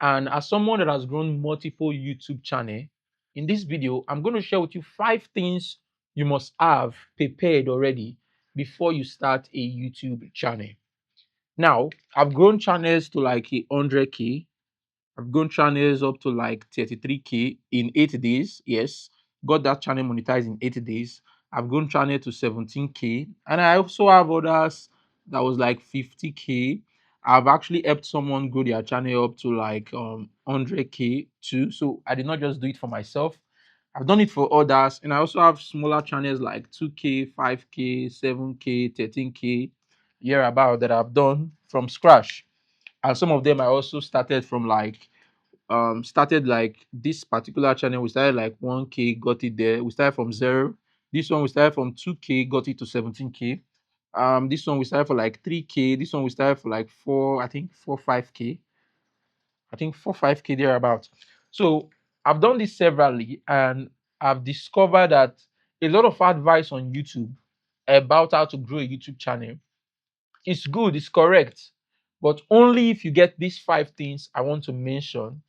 And as someone that has grown multiple YouTube channel, in this video, I'm going to share with you 5 things you must have prepared already before you start a YouTube channel. Now, I've grown channels to like 100K. I've grown channels up to like 33K in 8 days. Yes, got that channel monetized in 8 days. I've grown channel to 17K, and I also have others that was like 50K. I've actually helped someone grow their channel up to like 100K too. So I did not just do it for myself. I've done it for others, and I also have smaller channels like 2K, 5K, 7K, 13K, year about that I've done from scratch. And some of them I also started from like started like this particular channel. We started like 1K, got it there. We started from zero. This one we started from 2K, got it to 17K. This one we started for like 3K. This one we started for like 5K. I think 5K thereabout. So I've done this severally, and I've discovered that a lot of advice on YouTube about how to grow a YouTube channel is good, it's correct, but only if you get these 5 things I want to mention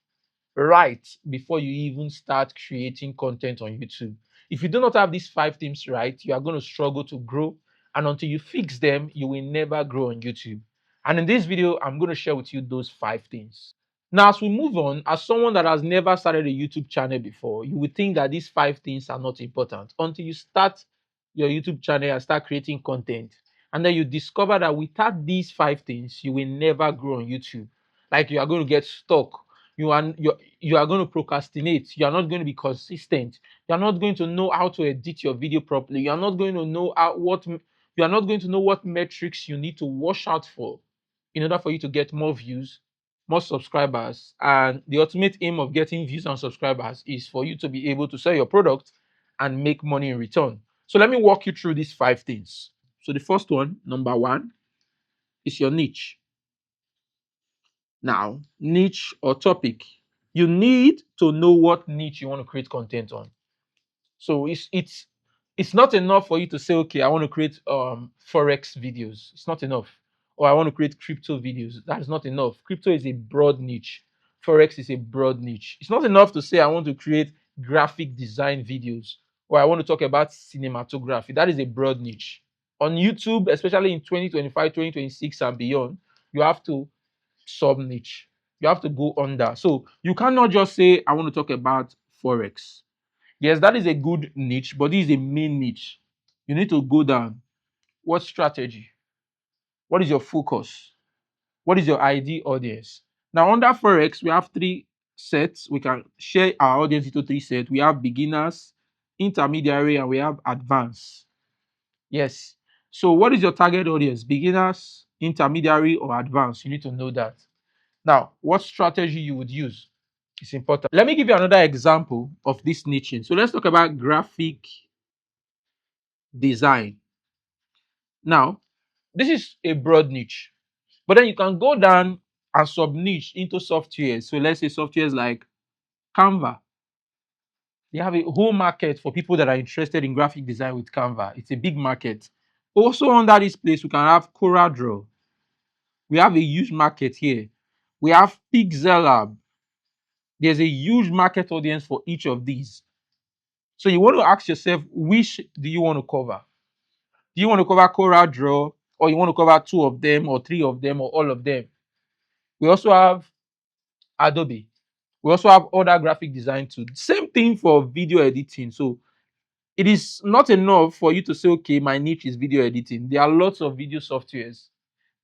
right before you even start creating content on YouTube. If you do not have these 5 things right, you are going to struggle to grow. And until you fix them, you will never grow on YouTube. And in this video, I'm going to share with you those 5 things. Now, as we move on, as someone that has never started a YouTube channel before, you would think that these 5 things are not important until you start your YouTube channel and start creating content. And then you discover that without these 5 things, you will never grow on YouTube. Like you are going to get stuck. You are going to procrastinate. You are not going to be consistent. You are not going to know how to edit your video properly. You are not going to know you are not going to know what metrics you need to watch out for in order for you to get more views, more subscribers. And the ultimate aim of getting views and subscribers is for you to be able to sell your product and make money in return. So let me walk you through these 5 things. So the first one, number 1, is your niche. Now, niche or topic. You need to know what niche you want to create content on. So it's not enough for you to say, okay, I want to create forex videos. It's not enough. Or I want to create crypto videos. That is not enough. Crypto is a broad niche. Forex is a broad niche. It's not enough to say I want to create graphic design videos or I want to talk about cinematography. That is a broad niche. On YouTube, especially in 2025, 2026 and beyond, you have to sub niche. You have to go under. So you cannot just say, I want to talk about forex. Yes, that is a good niche, but this is a main niche. You need to go down. What strategy? What is your focus? What is your ideal audience? Now, under forex, we have 3 sets. We can share our audience into 3 sets. We have beginners, intermediary, and we have advanced. Yes. So, what is your target audience? Beginners, intermediary, or advanced? You need to know that. Now, what strategy you would use is important. Let me give you another example of this niching. So let's talk about graphic design. Now, this is a broad niche, but then you can go down and sub niche into softwares. So let's say softwares like Canva. They have a whole market for people that are interested in graphic design with Canva. It's a big market. Also under this place, we can have CorelDRAW. We have a huge market here. We have Pixel Lab. There's a huge market audience for each of these. So you want to ask yourself, which do you want to cover? Do you want to cover CorelDRAW, or you want to cover 2 of them, or 3 of them, or all of them? We also have Adobe. We also have other graphic design tools. Same thing for video editing. So it is not enough for you to say, okay, my niche is video editing. There are lots of video softwares.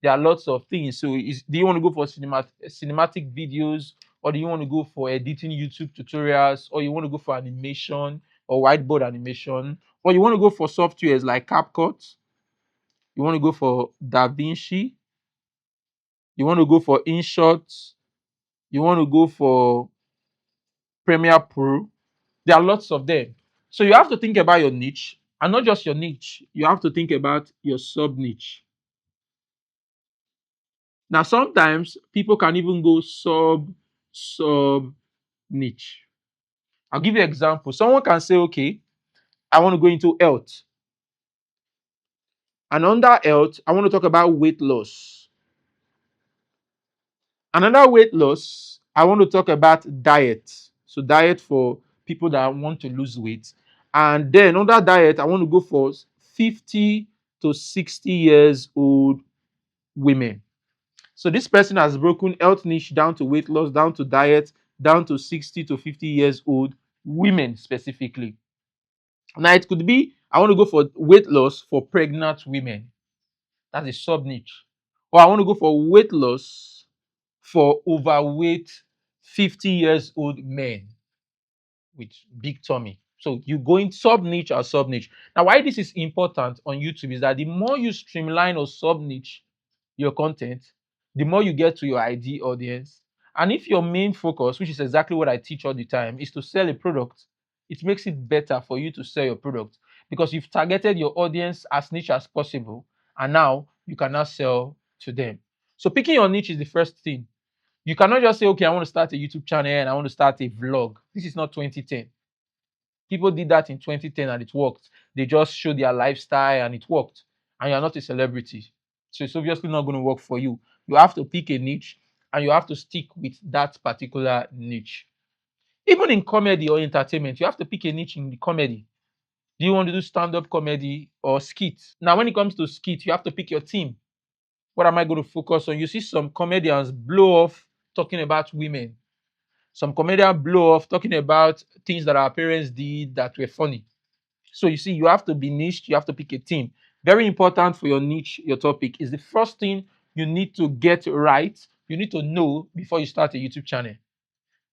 There are lots of things. So do you want to go for cinematic videos, or do you want to go for editing YouTube tutorials, or you want to go for animation or whiteboard animation, or you want to go for softwares like CapCut, you want to go for DaVinci, you want to go for InShot, you want to go for Premiere Pro. There are lots of them. So you have to think about your niche, and not just your niche. You have to think about your sub niche. Now, sometimes people can even go sub niche. I'll give you an example. Someone can say, okay, I want to go into health. And under health, I want to talk about weight loss. And under weight loss, I want to talk about diet. So diet for people that want to lose weight. And then under diet, I want to go for 50 to 60 years old women. So this person has broken health niche down to weight loss, down to diet, down to 60 to 50 years old women specifically. Now it could be I want to go for weight loss for pregnant women. That's a sub niche. Or I want to go for weight loss for overweight 50 years old men with big tummy. So you go in sub niche or sub niche. Now, why this is important on YouTube is that the more you streamline or sub niche your content, the more you get to your ID audience. And if your main focus, which is exactly what I teach all the time, is to sell a product, it makes it better for you to sell your product because you've targeted your audience as niche as possible. And now you can now sell to them. So picking your niche is the first thing. You cannot just say, okay, I want to start a YouTube channel and I want to start a vlog. This is not 2010. People did that in 2010 and it worked. They just showed their lifestyle and it worked. And you're not a celebrity. So it's obviously not going to work for you. You have to pick a niche and you have to stick with that particular niche. Even in comedy or entertainment, you have to pick a niche in the comedy. Do you want to do stand-up comedy or skit? Now, when it comes to skit, you have to pick your team. What am I going to focus on? You see some comedians blow off talking about women. Some comedians blow off talking about things that our parents did that were funny. So you see, you have to be niched, you have to pick a team. Very important for your niche, your topic is the first thing you need to get right. You need to know before you start a YouTube channel.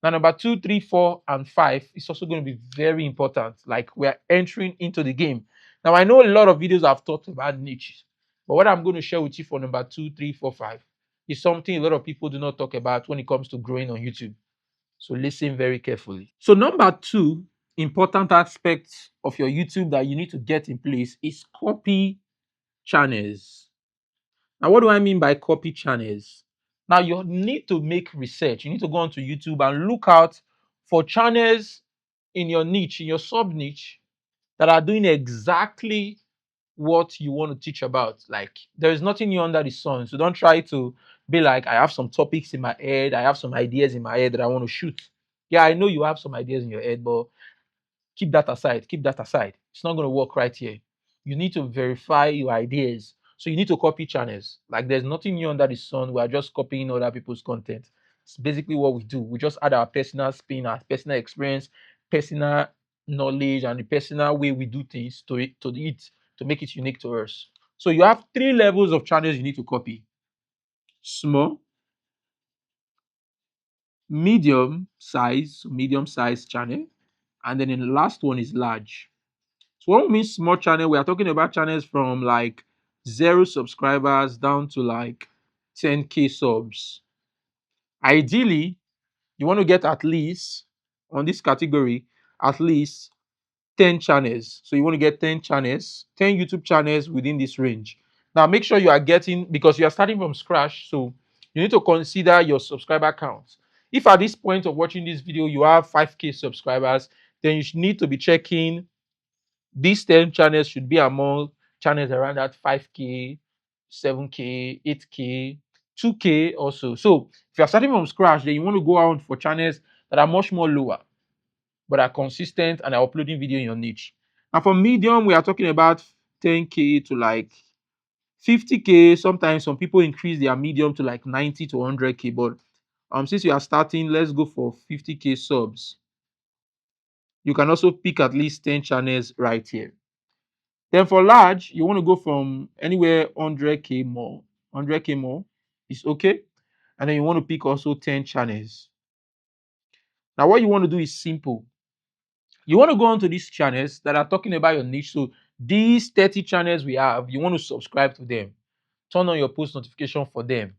Now, number 2, 3, 4, and 5 is also going to be very important. Like we're entering into the game. Now, I know a lot of videos I've talked about niches, but what I'm going to share with you for number 2, 3, 4, 5 is something a lot of people do not talk about when it comes to growing on YouTube. So listen very carefully. So number 2 important aspect of your YouTube that you need to get in place is copy channels. Now, what do I mean by copy channels? Now, you need to make research. You need to go onto YouTube and look out for channels in your niche, in your sub niche, that are doing exactly what you want to teach about. Like, there is nothing new under the sun. So don't try to be like, I have some topics in my head, I have some ideas in my head that I want to shoot. Yeah, I know you have some ideas in your head, but keep that aside. Keep that aside. It's not going to work right here. You need to verify your ideas. So you need to copy channels. Like there's nothing new under the sun. We are just copying other people's content. It's basically what we do. We just add our personal spin, our personal experience, personal knowledge, and the personal way we do things to make it unique to us. So you have 3 levels of channels you need to copy: small, medium size channel, and then the last one is large. So when we mean small channel, we are talking about channels from like 0 subscribers down to like 10K subs. Ideally, you want to get at least on this category at least 10 channels. So you want to get 10 channels, 10 YouTube channels within this range. Now make sure you are getting, because you are starting from scratch, so you need to consider your subscriber count. If at this point of watching this video you have 5K subscribers, then you should need to be checking these 10 channels should be among channels around that 5K, 7K, 8K, 2K also. So if you're starting from scratch, then you want to go out for channels that are much more lower, but are consistent and are uploading video in your niche. And for medium, we are talking about 10K to like 50K. Sometimes some people increase their medium to like 90 to 100K. But since you are starting, let's go for 50K subs. You can also pick at least 10 channels right here. Then for large, you want to go from anywhere 100K more. 100K more is okay. And then you want to pick also 10 channels. Now, what you want to do is simple. You want to go onto these channels that are talking about your niche. So these 30 channels we have, you want to subscribe to them. Turn on your post notification for them.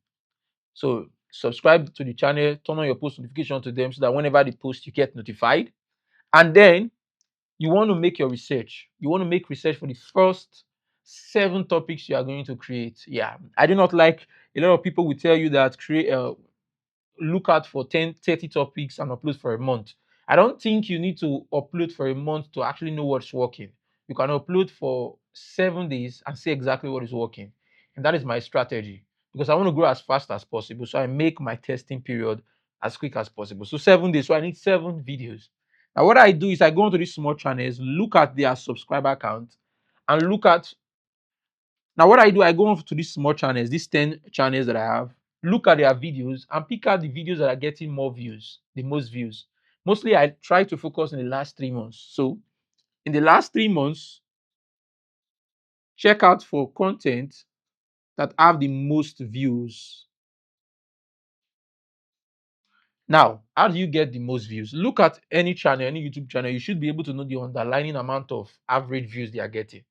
So subscribe to the channel, turn on your post notification to them so that whenever they post, you get notified. And then you want to make your research. You want to make research for the first 7 topics you are going to create. Yeah, I do not like a lot of people will tell you that look out for 10, 30 topics and upload for a month. I don't think you need to upload for a month to actually know what's working. You can upload for 7 days and see exactly what is working. And that is my strategy because I want to grow as fast as possible. So I make my testing period as quick as possible. So 7 days. So I need 7 videos. Now what I do is I go into these small channels, look at their subscriber count, and look at now what I do, I go on to these small channels, these 10 channels that I have, look at their videos and pick out the videos that are getting more views, the most views. Mostly I try to focus in the last 3 months. So in the last 3 months, check out for content that have the most views. Now, how do you get the most views? Look at any channel, any YouTube channel, you should be able to know the underlying amount of average views they are getting.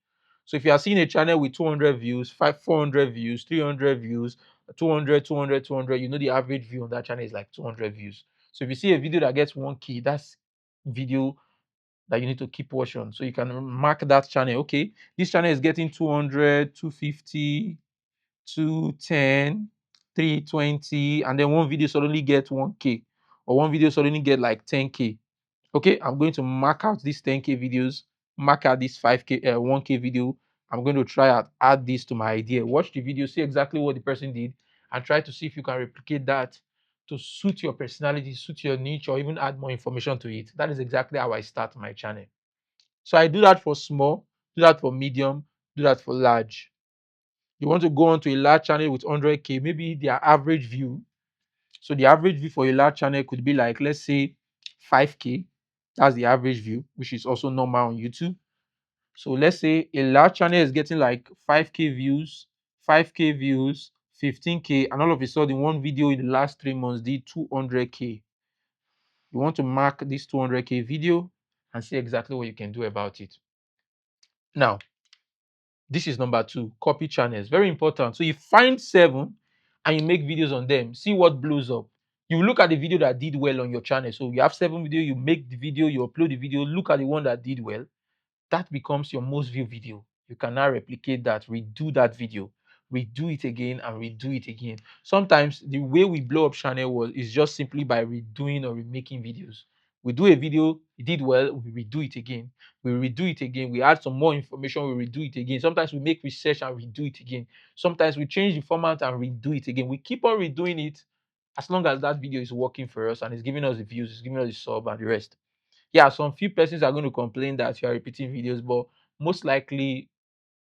So if you are seeing a channel with 200 views, 400 views, 300 views, 200, 200, 200, you know the average view on that channel is like 200 views. So if you see a video that gets 1K, that's video that you need to keep watching. So you can mark that channel. Okay, this channel is getting 200, 250, 210, 320, and then one video suddenly get 1K, or one video suddenly get like 10K. Okay, I'm going to mark out these 10K videos, mark out this 5K, 1K video. I'm going to try and add this to my idea. Watch the video, see exactly what the person did, and try to see if you can replicate that to suit your personality, suit your niche, or even add more information to it. That is exactly how I start my channel. So I do that for small, do that for medium, do that for large. You want to go on to a large channel with 100K, maybe their average view. So the average view for a large channel could be like, let's say 5K. That's the average view, which is also normal on YouTube. So let's say a large channel is getting like 5K views, 5K views, 15K, and all of a sudden one video in the last 3 months did 200K. You want to mark this 200K video and see exactly what you can do about it. Now, this is number 2, copy channels. Very important. So you find 7 and you make videos on them. See what blows up. You look at the video that did well on your channel. So you have 7 videos, you make the video, you upload the video, look at the one that did well. That becomes your most viewed video. You can now replicate that, redo that video, redo it again and redo it again. Sometimes the way we blow up channel is just simply by redoing or remaking videos. We do a video, it did well, we redo it again. We redo it again, we add some more information, we redo it again. Sometimes we make research and redo it again. Sometimes we change the format and redo it again. We keep on redoing it as long as that video is working for us and it's giving us the views, it's giving us the sub and the rest. Yeah, some few persons are going to complain that you are repeating videos, but most likely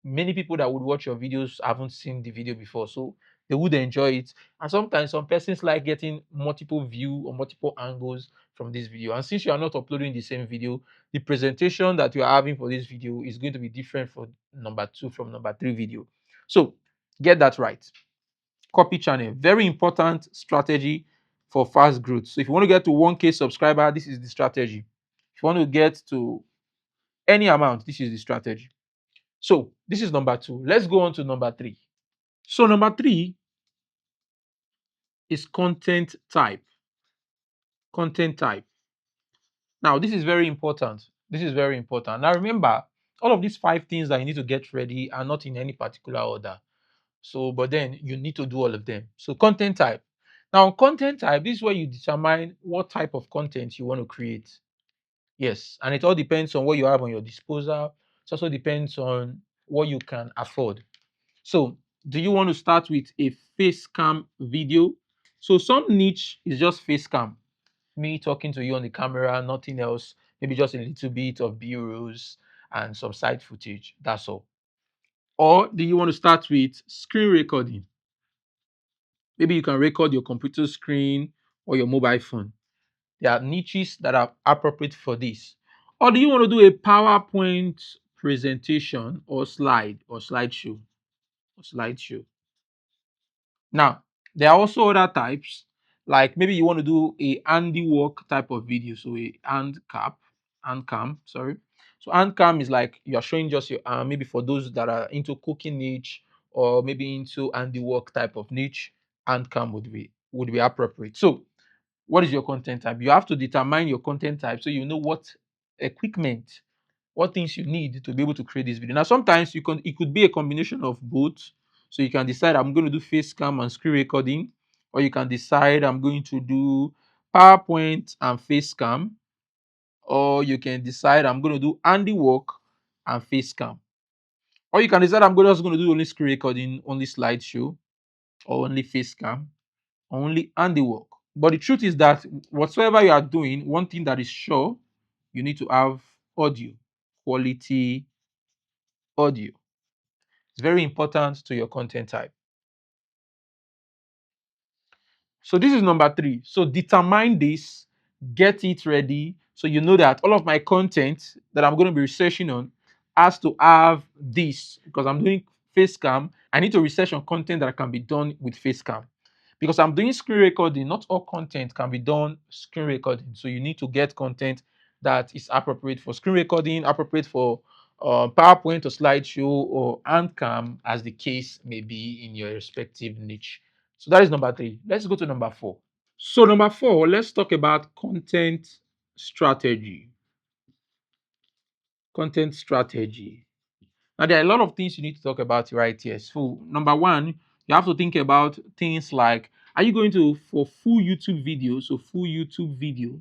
many people that would watch your videos haven't seen the video before, so they would enjoy it. And sometimes some persons like getting multiple view or multiple angles from this video. And since you are not uploading the same video, the presentation that you are having for this video is going to be different for number 2 from number 3 video. So get that right. Copy channel, very important strategy for fast growth. So if you want to get to 1K subscriber, this is the strategy. If you want to get to any amount, this is the strategy. So this is number 2. Let's go on to number 3. So number 3 is content type. Content type. Now this is very important. This is very important. Now remember, all of these 5 things that you need to get ready are not in any particular order. So, but then you need to do all of them. So content type. Now content type, this is where you determine what type of content you want to create. Yes, and it all depends on what you have on your disposal. It also depends on what you can afford. So, do you want to start with a face cam video? So, some niche is just face cam, me talking to you on the camera, nothing else, maybe just a little bit of B-rolls and some side footage. That's all. Or do you want to start with screen recording? Maybe you can record your computer screen or your mobile phone. There are niches that are appropriate for this. Or do you want to do a PowerPoint presentation or slideshow? Or slideshow. Now, there are also other types, like maybe you want to do a handiwork type of video, so a hand cam, sorry. So hand cam is like you are showing just your arm, maybe for those that are into cooking niche or maybe into handiwork type of niche, hand cam would be appropriate. So what is your content type? You have to determine your content type so you know what equipment, what things you need to be able to create this video. Now, sometimes it could be a combination of both. So you can decide I'm going to do face cam and screen recording, or you can decide I'm going to do PowerPoint and face cam, or you can decide I'm going to do handiwork and face cam, or you can decide I'm just going to do only screen recording, only slideshow, or only face cam, or only handiwork. But the truth is that whatsoever you are doing, one thing that is sure, you need to have audio, quality audio. It's very important to your content type. So this is number 3. So determine this, get it ready. So you know that all of my content that I'm going to be researching on has to have this, because I'm doing face cam. I need to research on content that can be done with face cam. Because I'm doing screen recording, not all content can be done screen recording. So you need to get content that is appropriate for screen recording, appropriate for PowerPoint or slideshow or hand cam, as the case may be in your respective niche. So that is number 3. Let's go to number 4. So number 4, let's talk about content strategy. Content strategy. Now there are a lot of things you need to talk about right here. So number 1, you have to think about things like, are you going to for full YouTube video, so full YouTube video,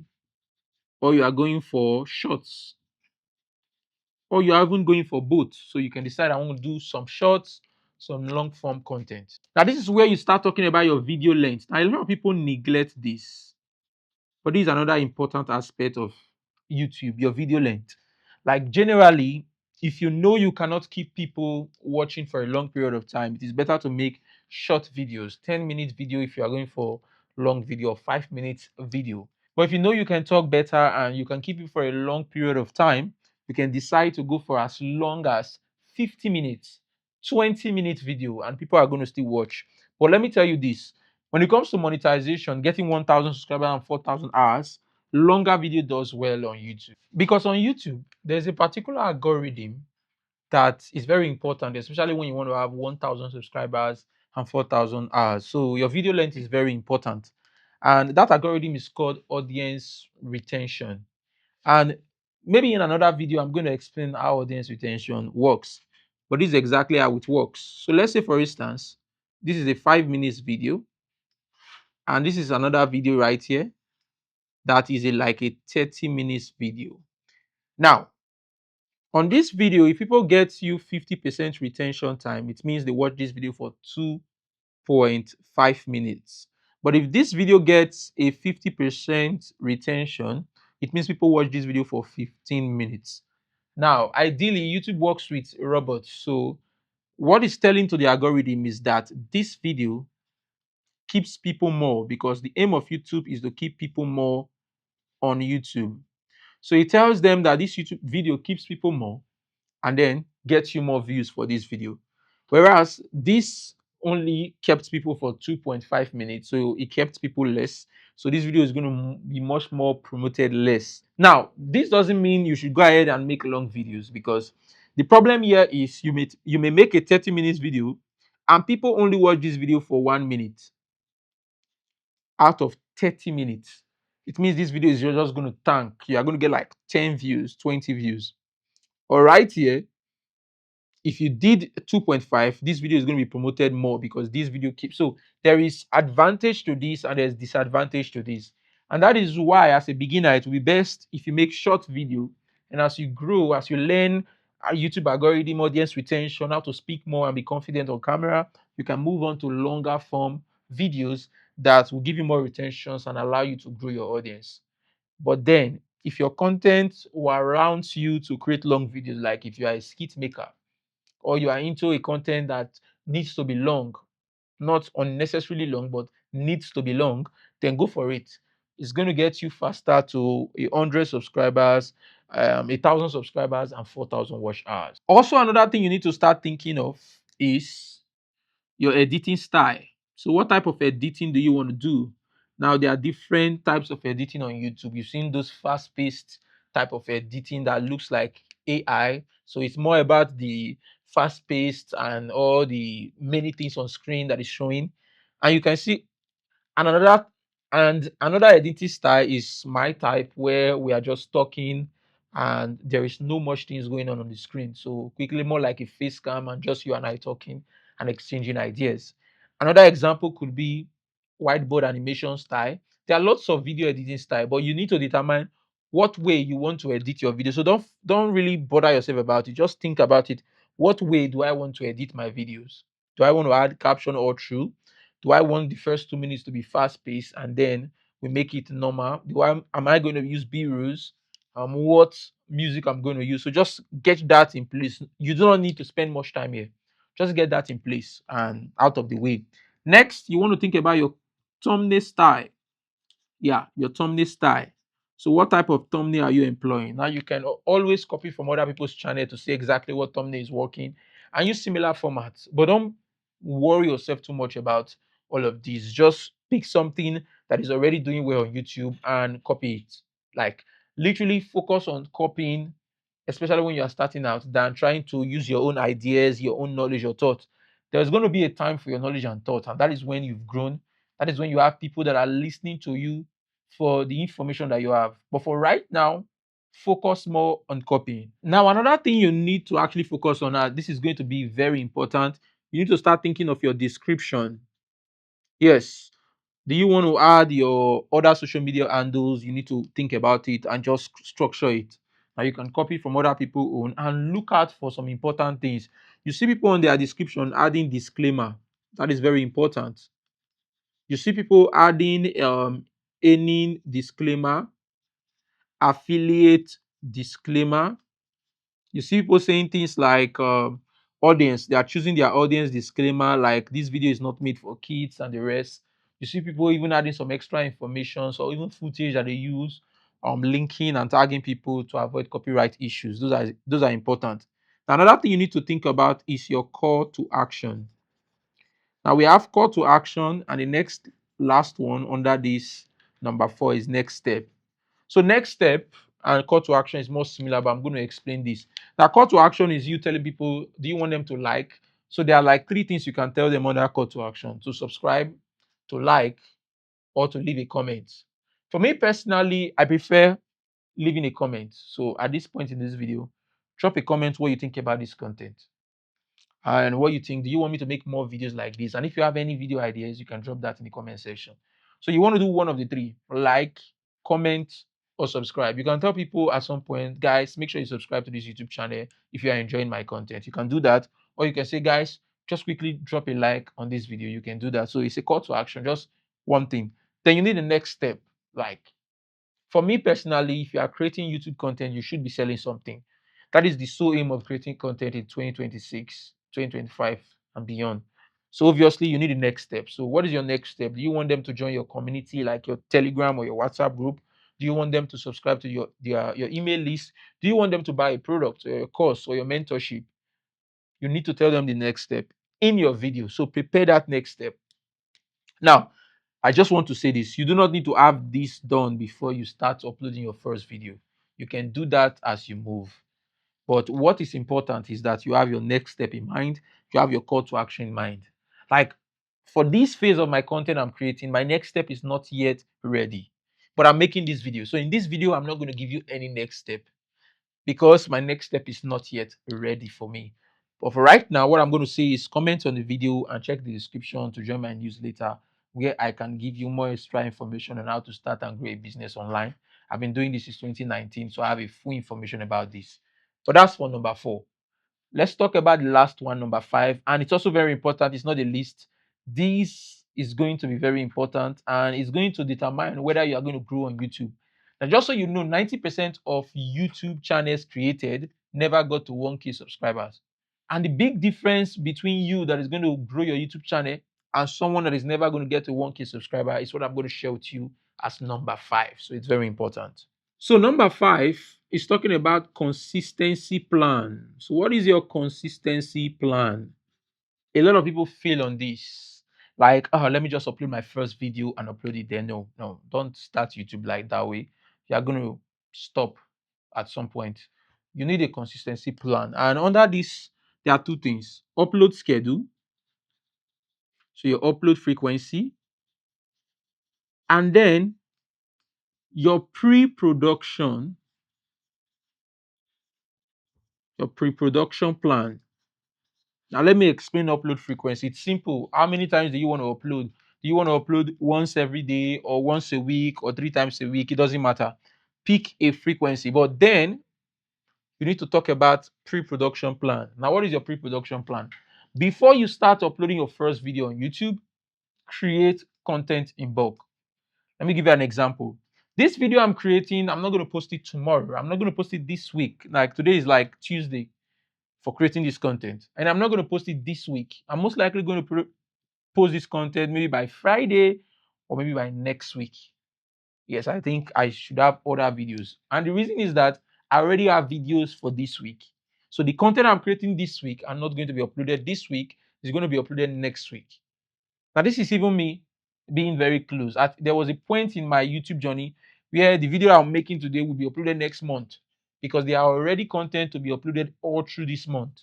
or you are going for shorts, or you are even going for both. So you can decide, I want to do some shorts, some long form content. Now this is where you start talking about your video length. Now a lot of people neglect this. But this is another important aspect of YouTube, your video length. Like generally, if you know you cannot keep people watching for a long period of time, it is better to make short videos, 10-minute video if you are going for long video, or 5 minutes video. But if you know you can talk better and you can keep it for a long period of time, you can decide to go for as long as 50 minutes, 20-minute video, and people are going to still watch. But let me tell you this, when it comes to monetization, getting 1,000 subscribers and 4,000 hours, longer video does well on YouTube. Because on YouTube, there's a particular algorithm that is very important, especially when you want to have 1,000 subscribers and 4,000 hours. So your video length is very important. And that algorithm is called audience retention. And maybe in another video, I'm going to explain how audience retention works. But this is exactly how it works. So let's say, for instance, this is a 5 minutes video. And this is another video right here that is like a 30 minutes video. Now, on this video, if people get you 50% retention time, it means they watch this video for 2.5 minutes. But if this video gets a 50% retention, it means people watch this video for 15 minutes. Now, ideally, YouTube works with robots. So what it's telling to the algorithm is that this video keeps people more, because the aim of YouTube is to keep people more on YouTube. So it tells them that this YouTube video keeps people more and then gets you more views for this video. Whereas this only kept people for 2.5 minutes, so it kept people less. So this video is going to be much more promoted less. Now, this doesn't mean you should go ahead and make long videos, because the problem here is you may make a 30 minutes video and people only watch this video for 1 minute out of 30 minutes. It means this video is just going to tank. You are going to get like 10 views, 20 views. All right, here, if you did 2.5, this video is going to be promoted more, because this video keeps. So there is advantage to this and there's disadvantage to this. And that is why, as a beginner, it will be best if you make short video. And as you grow, as you learn YouTube algorithm, audience retention, how to speak more and be confident on camera, you can move on to longer form videos that will give you more retentions and allow you to grow your audience. But then, if your content warrants you to create long videos, like if you are a skit maker, or you are into a content that needs to be long, not unnecessarily long, but needs to be long, then go for it. It's going to get you faster to 100 subscribers, 1,000 subscribers, and 4,000 watch hours. Also, another thing you need to start thinking of is your editing style. So what type of editing do you want to do? Now, there are different types of editing on YouTube. You've seen those fast-paced type of editing that looks like AI. So it's more about the fast-paced and all the many things on screen that is showing. And you can see another another editing style is my type, where we are just talking and there is no much things going on the screen. So quickly, more like a face cam and just you and I talking and exchanging ideas. Another example could be whiteboard animation style. There are lots of video editing style, but you need to determine what way you want to edit your video. So don't really bother yourself about it. Just think about it. What way do I want to edit my videos? Do I want to add caption all through? Do I want the first 2 minutes to be fast paced and then we make it normal. Do I am I going to use B-rolls? What music I'm going to use? So just get that in place. You do not need to spend much time here. Just get that in place and out of the way. Next, you want to think about your thumbnail style. Yeah, your thumbnail style. So what type of thumbnail are you employing? Now you can always copy from other people's channel to see exactly what thumbnail is working and use similar formats. But don't worry yourself too much about all of these. Just pick something that is already doing well on YouTube and copy it. Like literally focus on copying, especially when you are starting out, than trying to use your own ideas, your own knowledge or thoughts. There's going to be a time for your knowledge and thoughts, and that is when you've grown. That is when you have people that are listening to you for the information that you have. But for right now, focus more on copying. Now, another thing you need to actually focus on, this is going to be very important. You need to start thinking of your description. Yes. Do you want to add your other social media handles? You need to think about it and just structure it. Now you can copy from other people own and look out for some important things. You see people on their description adding disclaimer. That is very important. You see people adding earning disclaimer, affiliate disclaimer. You see people saying things like audience, they are choosing their audience disclaimer, like this video is not made for kids and the rest. You see people even adding some extra information, so even footage that they use, linking and tagging people to avoid copyright issues. Those are important. Another thing you need to think about is your call to action. Now we have call to action, and the next last one under this number 4 is next step. So next step and call to action is more similar, but I'm going to explain this. Now, call to action is you telling people, do you want them to like? So there are like 3 things you can tell them under call to action: to subscribe, to like, or to leave a comment. For me personally, I prefer leaving a comment. So at this point in this video, drop a comment what you think about this content and what you think. Do you want me to make more videos like this? And if you have any video ideas, you can drop that in the comment section. So you want to do one of the 3: like, comment, or subscribe. You can tell people at some point, guys, make sure you subscribe to this YouTube channel if you are enjoying my content. You can do that, or you can say, guys, just quickly drop a like on this video. You can do that. So it's a call to action, just one thing. Then you need the next step. Like, for me personally, if you are creating YouTube content, you should be selling something. That is the sole aim of creating content in 2026, 2025, and beyond. So obviously, you need the next step. So what is your next step? Do you want them to join your community, like your Telegram or your WhatsApp group? Do you want them to subscribe to your email list? Do you want them to buy a product or a course or your mentorship? You need to tell them the next step in your video. So prepare that next step. Now, I just want to say this: you do not need to have this done before you start uploading your first video. You can do that as you move. But what is important is that you have your next step in mind, you have your call to action in mind. Like, for this phase of my content I'm creating, my next step is not yet ready. But I'm making this video. So in this video, I'm not going to give you any next step, because my next step is not yet ready for me. But for right now, what I'm going to say is comment on the video and check the description to join my newsletter, where I can give you more extra information on how to start and grow a business online. I've been doing this since 2019, so I have a full information about this. But that's for number 4. Let's talk about the last one, number 5. And it's also very important. It's not the least. This is going to be very important, and it's going to determine whether you are going to grow on YouTube. Now, just so you know, 90% of YouTube channels created never got to 1K subscribers. And the big difference between you that is going to grow your YouTube channel and someone that is never going to get to 1K subscriber is what I'm going to share with you as number 5. So it's very important. So number 5 is talking about consistency plan. So what is your consistency plan? A lot of people fail on this. Like, oh, let me just upload my first video and upload it there. No, no, don't start YouTube like that way. You are going to stop at some point. You need a consistency plan. And under this, there are 2 things: upload schedule, so your upload frequency, and then your pre-production plan. Now, let me explain upload frequency. It's simple. How many times do you want to upload? Do you want to upload once every day, or once a week, or 3 times a week? It doesn't matter. Pick a frequency. But then you need to talk about pre-production plan. Now, what is your pre-production plan? Before you start uploading your first video on YouTube, create content in bulk. Let me give you an example. This video I'm creating, I'm not going to post it tomorrow. I'm not going to post it this week. Like today is like Tuesday for creating this content. And I'm not going to post it this week. I'm most likely going to post this content maybe by Friday or maybe by next week. Yes, I think I should have other videos. And the reason is that I already have videos for this week. So the content I'm creating this week are not going to be uploaded this week. It's going to be uploaded next week. Now, this is even me being very close. There was a point in my YouTube journey where the video I'm making today will be uploaded next month because there are already content to be uploaded all through this month.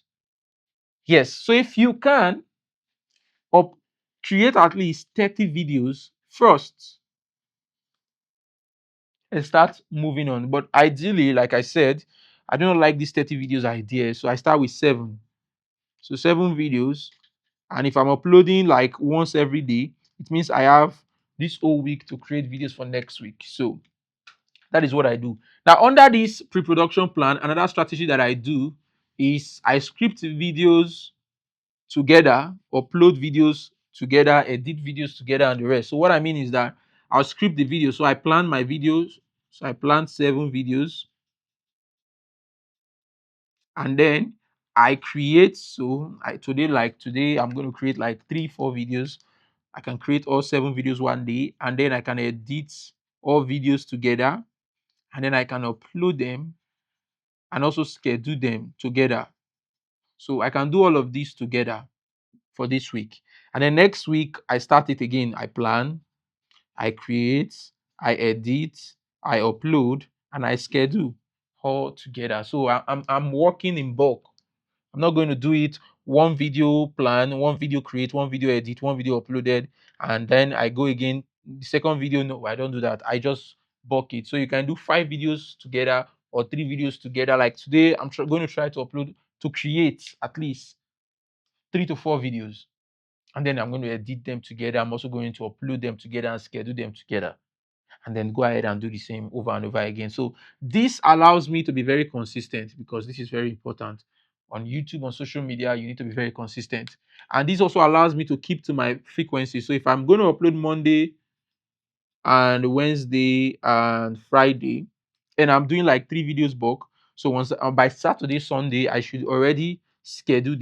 Yes, so if you can create at least 30 videos first and start moving on. But ideally, like I said, I don't like this 30 videos idea. So I start with 7. So 7 videos. And if I'm uploading like once every day, it means I have this whole week to create videos for next week. So that is what I do. Now, under this pre-production plan, another strategy that I do is I script videos together, upload videos together, edit videos together, and the rest. So what I mean is that I'll script the video. So I plan my videos. So I plan 7 videos. And then I create. Today, I'm going to create like 3-4 videos. I can create all 7 videos one day. And then I can edit all videos together. And then I can upload them and also schedule them together. So I can do all of these together for this week. And then next week, I start it again. I plan, I create, I edit, I upload, and I schedule all together. So I'm working in bulk. I'm not going to do it one video plan, one video create, one video edit, one video uploaded, and then I go again. The second video, no, I don't do that. I just bulk it. So you can do 5 videos together or 3 videos together. Like today, I'm going to try to upload to create at least 3 to 4 videos. And then I'm going to edit them together. I'm also going to upload them together and schedule them together. And then go ahead and do the same over and over again. So this allows me to be very consistent because this is very important. On YouTube, on social media, you need to be very consistent. And this also allows me to keep to my frequency. So if I'm going to upload Monday and Wednesday and Friday, and I'm doing like 3 videos bulk, so once by Saturday, Sunday, I should already schedule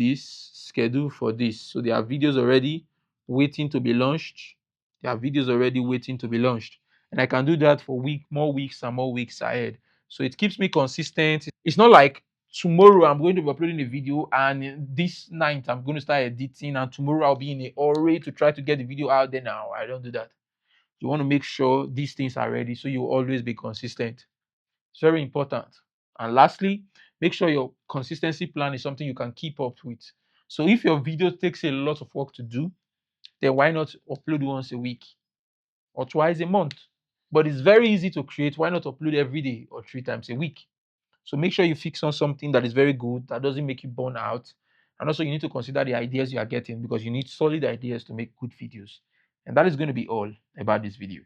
for this. So there are videos already waiting to be launched. There are videos already waiting to be launched. And I can do that for more weeks and more weeks ahead. So it keeps me consistent. It's not like tomorrow I'm going to be uploading a video and this night I'm going to start editing and tomorrow I'll be in a hurry to try to get the video out there now. I don't do that. You want to make sure these things are ready so you will always be consistent. It's very important. And lastly, make sure your consistency plan is something you can keep up with. So if your video takes a lot of work to do, then why not upload once a week or twice a month? But it's very easy to create. Why not upload every day or 3 times a week? So make sure you fix on something that is very good, that doesn't make you burn out. And also you need to consider the ideas you are getting because you need solid ideas to make good videos. And that is going to be all about this video.